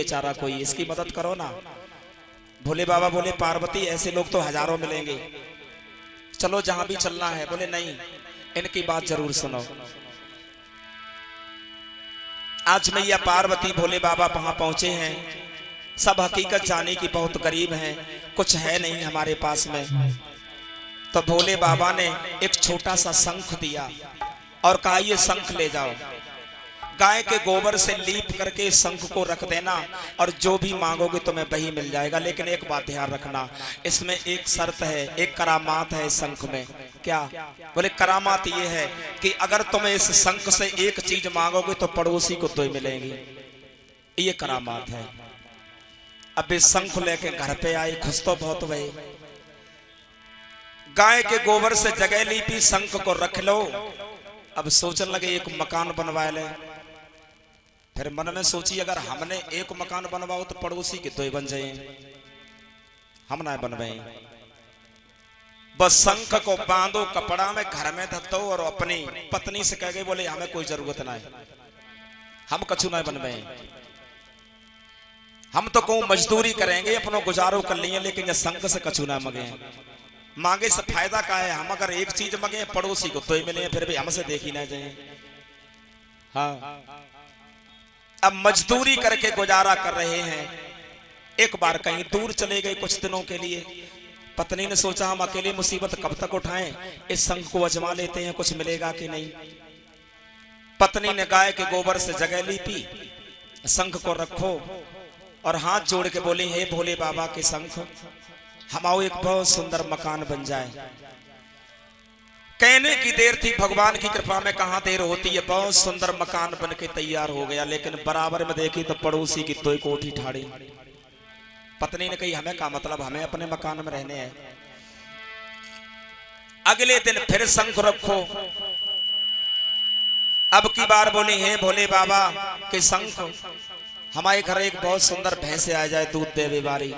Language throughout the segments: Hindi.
बेचारा कोई, इसकी मदद करो ना। भोले बाबा बोले पार्वती ऐसे लोग तो हजारों मिलेंगे, चलो जहां भी चलना है। बोले नहीं, इनकी बात जरूर सुनो। आज मैया पार्वती भोले बाबा वहां पहुंचे हैं, सब हकीकत जाने की बहुत गरीब हैं, कुछ है नहीं हमारे पास में। तो भोले बाबा ने एक छोटा सा शंख दिया और कहा ये शंख ले जाओ, गाय के गोबर से लीप करके इस शंख को रख देना और जो भी मांगोगे तुम्हें वही मिल जाएगा। लेकिन एक बात ध्यान रखना, इसमें एक शर्त है, एक करामात है इस शंख में। क्या? बोले करामात ये है कि अगर तुम्हें इस शंख से एक चीज मांगोगे तो पड़ोसी को दो मिलेंगी, ये करामात है। अब इस शंख लेके घर पे आए, खुश तो बहुत हुए। गाय के गोबर से जगह लीपी, शंख को रख लो। अब सोचने लगे एक मकान बनवा ले। फिर मन में सोची अगर हमने एक मकान बनवाओ तो पड़ोसी के दो बन जाए, हम ना बनवाए। बस शंख को बांधो कपड़ा में, घर में धत्तो और अपनी पत्नी से कह गए बोले हमें कोई जरूरत ना है, हम कछु ना बनवाए, हम तो को मजदूरी करेंगे, अपनो गुजारो कर लिए, लेकिन ये शंख से कछु ना मांगे। मांगे से फायदा का है, हम अगर एक चीज मांगे पड़ोसी को तो मिले, फिर भी हमसे देखी ना जाए। हाँ, अब मजदूरी करके गुजारा कर रहे हैं। एक बार कहीं दूर चले गए कुछ दिनों के लिए। पत्नी ने सोचा हम अकेले मुसीबत कब तक उठाएं, इस शंख को आजमा लेते हैं, कुछ मिलेगा कि नहीं। पत्नी ने गाय के गोबर से जगह लीपी, शंख को रखो और हाथ जोड़ के बोली हे भोले बाबा के शंख, हमारा एक बहुत सुंदर मकान बन जाए। कहने की देर थी, भगवान की कृपा में कहां देर होती है, बहुत सुंदर मकान बन के तैयार हो गया। लेकिन बराबर में देखी तो पड़ोसी की दो कोठी ठाड़ी। पत्नी ने कही हमें क्या मतलब, हमें अपने मकान में रहने हैं। अगले दिन फिर शंख रखो। अब की बार बोली हे भोले बाबा के शंख, हमारे घर एक बहुत सुंदर भैंसे आ जाए दूध देवे वाली।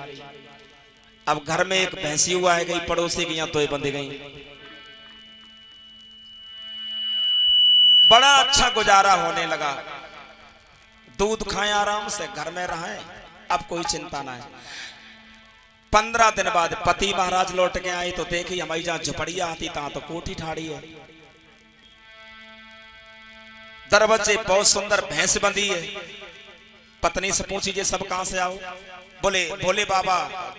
अब घर में एक भैंसी हुआ है गई, पड़ोसी की यहाँ दो बंदी गई। बड़ा अच्छा गुजारा होने लगा, दूध खाएं आराम से, घर में रहें, अब कोई चिंता ना है। 15 दिन बाद पति महाराज लौट के आए तो देखी हमारी जहां झुपड़िया आती तहां तो कोठी ठाड़ी है। दरवाजे बहुत सुंदर भैंस बंधी है। पत्नी से पूछी ये सब कहां से आओ? बोले भोले बाबा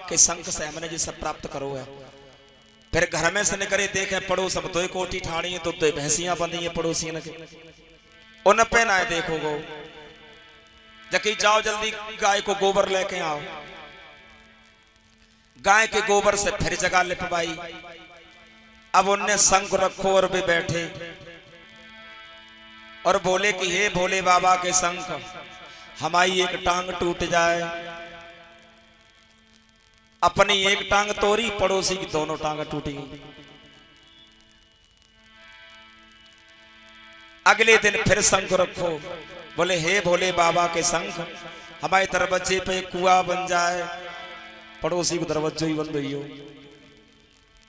के शंख से हमने ये सब प्राप्त करो है। फिर घर में से निकले, देखे पड़ोस अब दो कोठी ठाड़ी है, तो दो भैंसियां बंधी है पड़ोसियों के। उन पे ना देखो गो, जबकि जाओ जल्दी गाय को गोबर लेके आओ। गाय के गोबर से फिर जगह लिपवाई। अब उनने शंख रखो और वे बैठे और बोले कि हे भोले बाबा के शंख, हमारी एक टांग टूट जाए। अपनी एक टांग तोड़ी, पड़ोसी की दोनों टांग टूटी। अगले दिन फिर शंख रखो। बोले हे भोले बाबा के शंख, हमारे दरवाजे पे कुआं बन जाए। पड़ोसी को दरवाजा ही बंद हुई हो,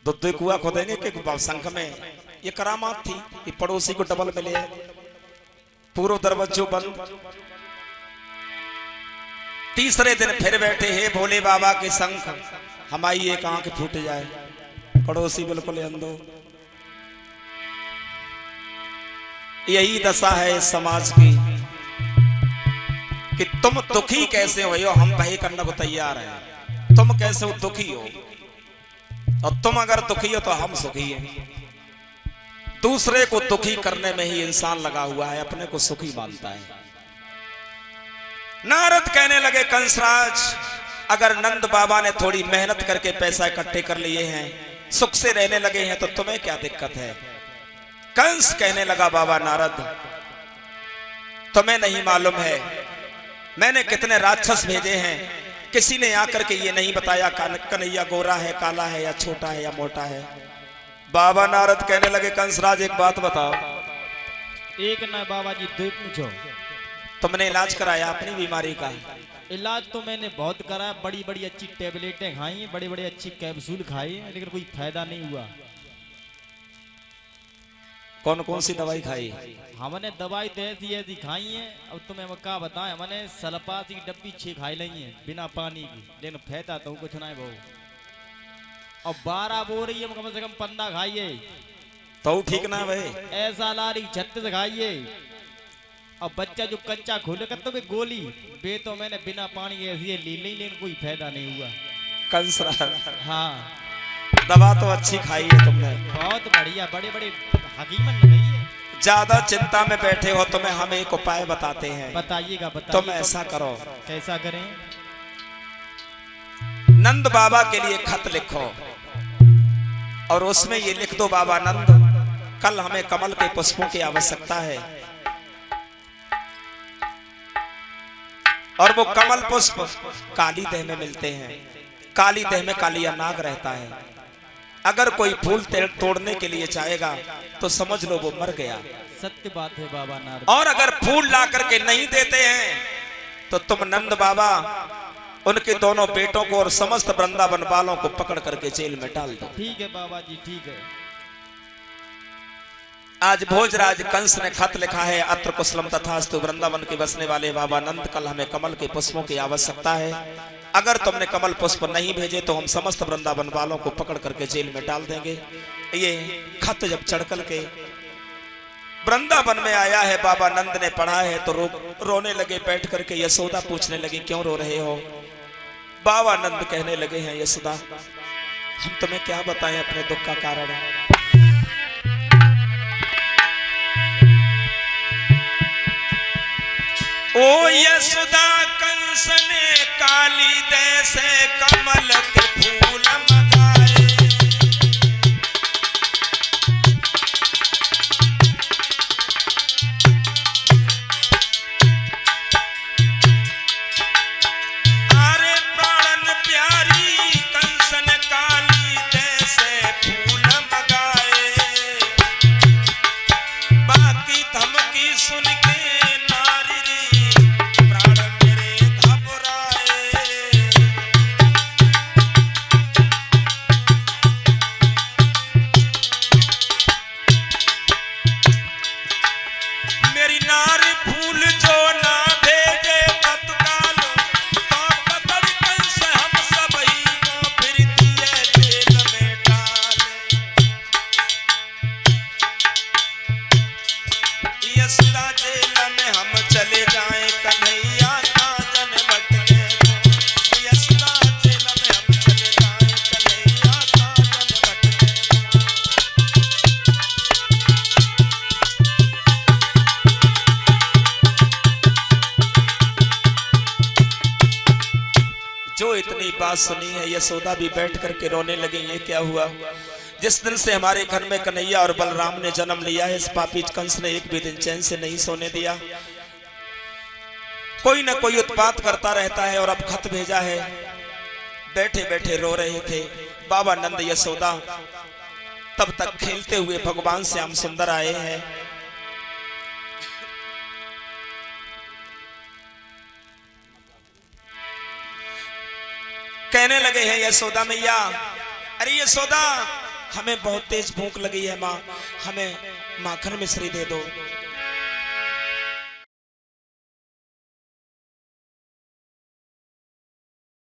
दो कुआं खोदेंगे कि शंख में। ये करामात थी कि पड़ोसी को डबल मिले, पूरा दरवाजो बंद। तीसरे दिन फिर बैठे हे भोले बाबा के शंख, हमारी एक आंख फूट जाए। पड़ोसी बिल्कुल अंधो। यही दशा है इस समाज की कि तुम दुखी कैसे हो, हम भय करने को तैयार हैं। तुम कैसे हो दुखी हो, और तुम अगर दुखी हो तो हम सुखी हैं। दूसरे को दुखी करने में ही इंसान लगा हुआ है, अपने को सुखी मानता है। नारद कहने लगे कंसराज, अगर नंद बाबा ने थोड़ी मेहनत करके पैसा इकट्ठे कर लिए हैं, सुख से रहने लगे हैं, तो तुम्हें क्या दिक्कत है? कंस कहने लगा बाबा नारद, तुम्हें नहीं मालूम है मैंने कितने राक्षस भेजे हैं, किसी ने आकर के ये नहीं बताया कन्हैया गोरा है, काला है, या छोटा है, या मोटा है। बाबा नारद कहने लगे कंसराज एक बात बताओ। एक ना बाबा जी दो पूछो। तुमने इलाज कराया अपनी बीमारी का? इलाज तो मैंने बहुत करा, बड़ी बड़ी अच्छी टेबलेटें खाई, बड़े बड़े अच्छी कैप्सूल खाई, लेकिन कोई फायदा नहीं हुआ। कौन कौन सी दवाई खाई? हमने दवाई तो ऐसी ऐसी खाई है, अब तुम्हें मैं क्या बताएं, हमने सलपास की डब्बी 6 खाई ली है बिना पानी की, लेकिन फायदा तो कुछ नहीं बहु। और 12 बोरी है कम से कम 15 खाइए तो ठीक ना भाई। ऐसा लारी 36 खाइए। और बच्चा जो कच्चा खोले कर तो भी गोली बे तो मैंने बिना पानी के ऐसी ली ली, लेकिन कोई फायदा नहीं हुआ। कंसरा हाँ दवा तो अच्छी खाई है तुमने, बहुत बढ़िया, बड़े बड़े हकीमत लगाई है। ज्यादा चिंता में बैठे हो तुम्हें हम एक उपाय बताते हैं। बताइएगा बताइए। तुम ऐसा करो, कैसा करें? नंद बाबा के लिए खत लिखो और उसमें ये लिख दो, बाबा नंद कल हमें कमल के पुष्पों की आवश्यकता है, और वो कमल पुष्प काली देह में मिलते हैं। काली देह में कालिया नाग रहता है। अगर कोई फूल तोड़ने के लिए चाहेगा तो समझ लो वो मर गया। सत्य बात है बाबा नारद। और अगर फूल ला करके नहीं देते हैं तो तुम नंद बाबा उनके दोनों बेटों को और समस्त वृंदावन वालों को पकड़ करके जेल में डाल दो। ठीक है बाबा जी, ठीक है। आज भोजराज कंस ने खत लिखा है, अत्र कुशलम तथास्तु, वृंदावन के बसने वाले बाबा नंद कल हमें कमल के पुष्पों की आवश्यकता है। अगर तुमने कमल पुष्प नहीं भेजे तो हम समस्त वृंदावन वालों को पकड़ करके जेल में डाल देंगे। ये खत जब चढ़कर के वृंदावन में आया है, बाबा नंद ने पढ़ा है तो रोने लगे बैठ करके। यशोदा पूछने लगी क्यों रो रहे हो? बाबा नंद कहने लगे हैं, यशोदा हम तुम्हें क्या बताएं अपने दुख का कारण। ओ यशोदा कंस ने काली दे से कमल के फूल मगाए, अरे प्राण प्यारी कंस ने काली दे से फूल मगाए, बाकी धमकी सुन के इतनी बात सुनी है, यशोदा भी बैठ करके रोने लगी। ये क्या हुआ? जिस दिन से हमारे घर में कन्हैया और बलराम ने जन्म लिया है, इस पापी कंस ने एक भी दिन चैन से नहीं सोने दिया। कोई ना कोई उत्पात करता रहता है और अब खत भेजा है। बैठे बैठे रो रहे थे बाबा नंद यशोदा। तब तक खेलते हुए भगवान श्याम सुंदर आए हैं। कहने लगे हैं यशोदा मैया, अरे यशोदा हमें बहुत तेज भूख लगी है माँ, हमें माखन मिश्री दे दो।